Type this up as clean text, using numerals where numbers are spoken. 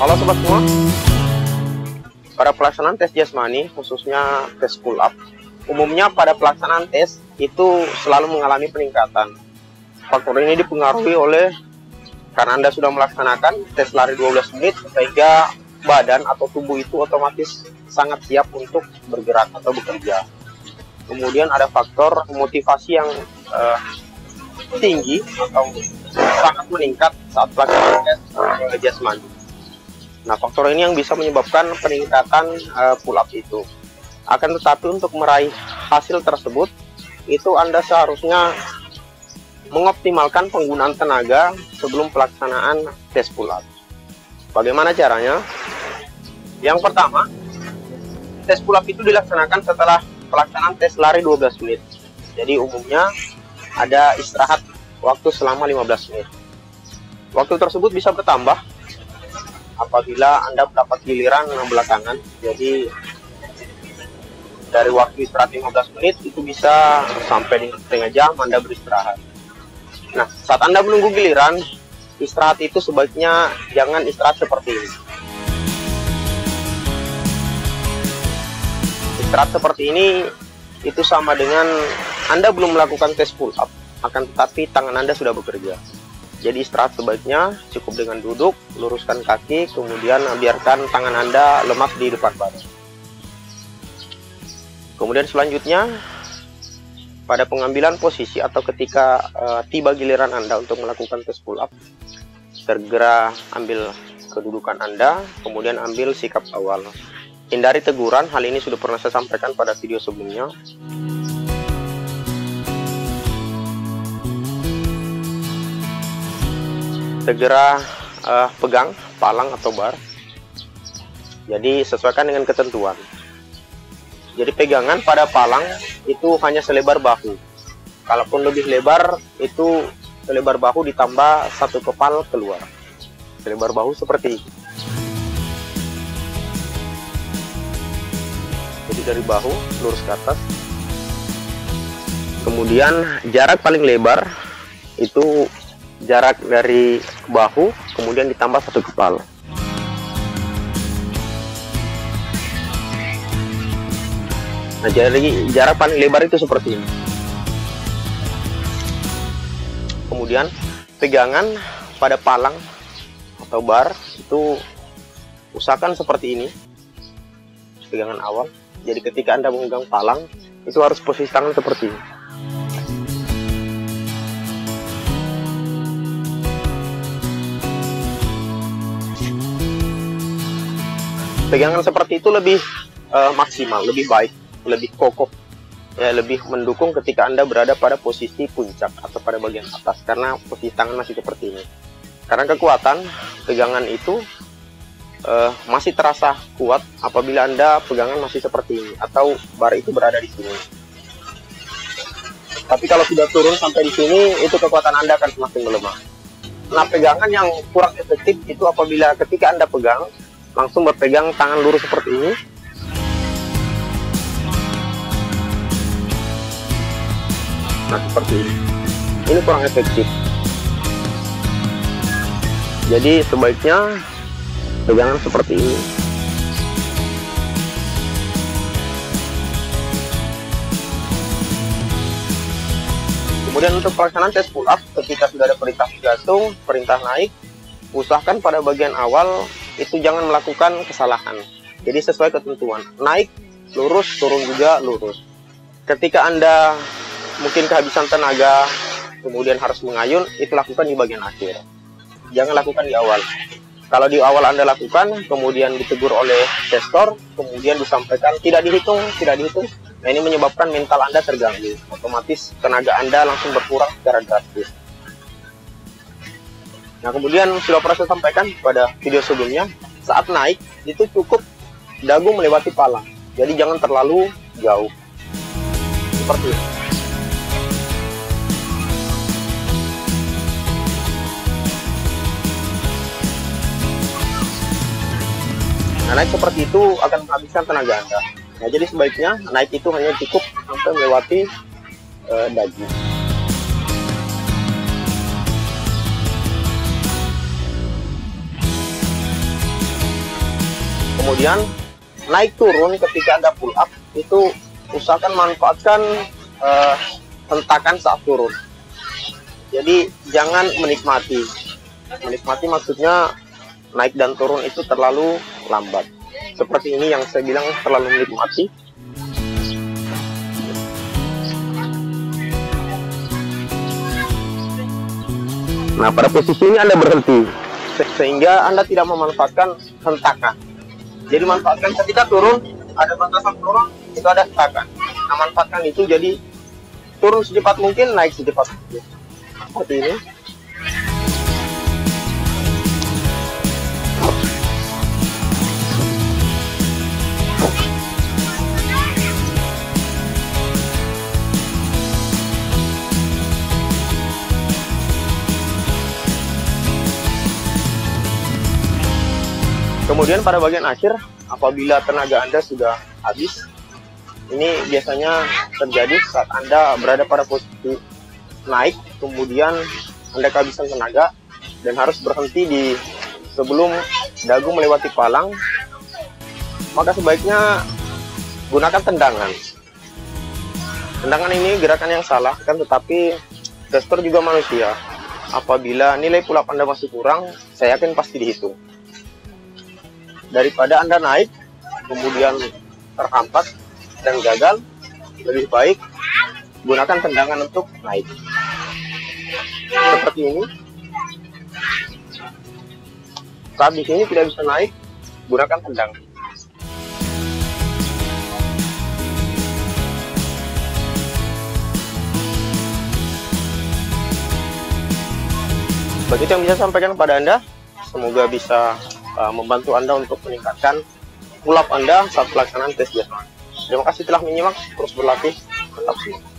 Halo sobat semua, pada pelaksanaan tes jasmani, khususnya tes pull up, umumnya pada pelaksanaan tes itu selalu mengalami peningkatan. Faktor ini dipengaruhi oleh karena Anda sudah melaksanakan tes lari 12 menit, sehingga badan atau tubuh itu otomatis sangat siap untuk bergerak atau bekerja. Kemudian ada faktor motivasi yang tinggi atau sangat meningkat saat pelaksanaan tes jasmani. Nah, faktor ini yang bisa menyebabkan peningkatan pull up itu. Akan tetapi untuk meraih hasil tersebut, itu Anda seharusnya mengoptimalkan penggunaan tenaga sebelum pelaksanaan tes pull up. Bagaimana caranya? Yang pertama, tes pull up itu dilaksanakan setelah pelaksanaan tes lari 12 menit. Jadi umumnya ada istirahat waktu selama 15 menit. Waktu tersebut bisa bertambah apabila Anda mendapat giliran belakangan. Jadi dari waktu istirahat 15 menit itu bisa sampai dengan setengah jam Anda beristirahat. Nah, saat Anda menunggu giliran, istirahat itu sebaiknya jangan istirahat seperti ini. Istirahat seperti ini itu sama dengan Anda belum melakukan tes pull up, akan tetapi tangan Anda sudah bekerja. Jadi istirahat sebaiknya cukup dengan duduk, luruskan kaki, kemudian biarkan tangan Anda lemas di depan badan. Kemudian selanjutnya, pada pengambilan posisi atau ketika tiba giliran Anda untuk melakukan tes pull up, segera ambil kedudukan Anda, kemudian ambil sikap awal. Hindari teguran, hal ini sudah pernah saya sampaikan pada video sebelumnya. Segera pegang palang atau bar. Jadi sesuaikan dengan ketentuan. Jadi pegangan pada palang itu hanya selebar bahu. Kalaupun lebih lebar, itu selebar bahu ditambah satu kepal keluar. Selebar bahu seperti ini. Jadi dari bahu lurus ke atas. Kemudian jarak paling lebar itu jarak dari bahu, kemudian ditambah satu kepal. Nah, jadi jarak paling lebar itu seperti ini. Kemudian pegangan pada palang atau bar itu usahakan seperti ini. Pegangan awal. Jadi ketika Anda memegang palang, itu harus posisi tangan seperti ini. Pegangan seperti itu lebih maksimal, lebih baik, lebih kokoh, ya, lebih mendukung ketika Anda berada pada posisi puncak atau pada bagian atas, karena posisi tangan masih seperti ini. Karena kekuatan pegangan itu masih terasa kuat apabila Anda pegangan masih seperti ini atau bar itu berada di sini. Tapi kalau sudah turun sampai di sini, itu kekuatan Anda akan semakin melemah. Nah, pegangan yang kurang efektif itu apabila ketika Anda pegang langsung berpegang tangan lurus seperti ini. Nah, seperti ini. Ini kurang efektif. Jadi sebaiknya pegangan seperti ini. Kemudian untuk pelaksanaan tes pull up, ketika sudah ada perintah gantung, perintah naik, usahakan pada bagian awal itu jangan melakukan kesalahan. Jadi sesuai ketentuan. Naik, lurus, turun juga lurus. Ketika Anda mungkin kehabisan tenaga, kemudian harus mengayun, itu lakukan di bagian akhir. Jangan lakukan di awal. Kalau di awal Anda lakukan, kemudian ditegur oleh gestor, kemudian disampaikan tidak dihitung. Nah, ini menyebabkan mental Anda terganggu. Otomatis tenaga Anda langsung berkurang secara drastis. Nah, kemudian sudah pernah saya sampaikan pada video sebelumnya, saat naik itu cukup dagu melewati palang. Jadi jangan terlalu jauh. Seperti ini. Nah, naik seperti itu akan menghabiskan tenaga Anda. Nah, jadi sebaiknya naik itu hanya cukup sampai melewati dagu. Kemudian naik turun ketika Anda pull up itu usahakan manfaatkan hentakan saat turun. Jadi jangan menikmati. Menikmati maksudnya naik dan turun itu terlalu lambat. Seperti ini yang saya bilang terlalu menikmati. Nah, pada posisi ini Anda berhenti, sehingga Anda tidak memanfaatkan hentakan. Jadi manfaatkan ketika turun, ada batasan turun, itu ada hentakan. Nah, manfaatkan itu, jadi turun secepat mungkin, naik secepat mungkin. Seperti ini. Kemudian pada bagian akhir, apabila tenaga Anda sudah habis, ini biasanya terjadi saat Anda berada pada posisi naik, kemudian Anda kehabisan tenaga, dan harus berhenti sebelum dagu melewati palang, maka sebaiknya gunakan tendangan. Tendangan ini gerakan yang salah, kan, tetapi tester juga manusia. Apabila nilai pull up Anda masih kurang, saya yakin pasti dihitung. Daripada Anda naik, kemudian terhampat dan gagal, lebih baik gunakan tendangan untuk naik. Seperti ini. Saat di sini tidak bisa naik, gunakan tendangan. Begitu yang bisa sampaikan kepada Anda. Semoga bisa membantu Anda untuk meningkatkan pull up Anda saat pelaksanaan tes jasmani. Terima kasih telah menyimak, terus berlatih, tetap semangat.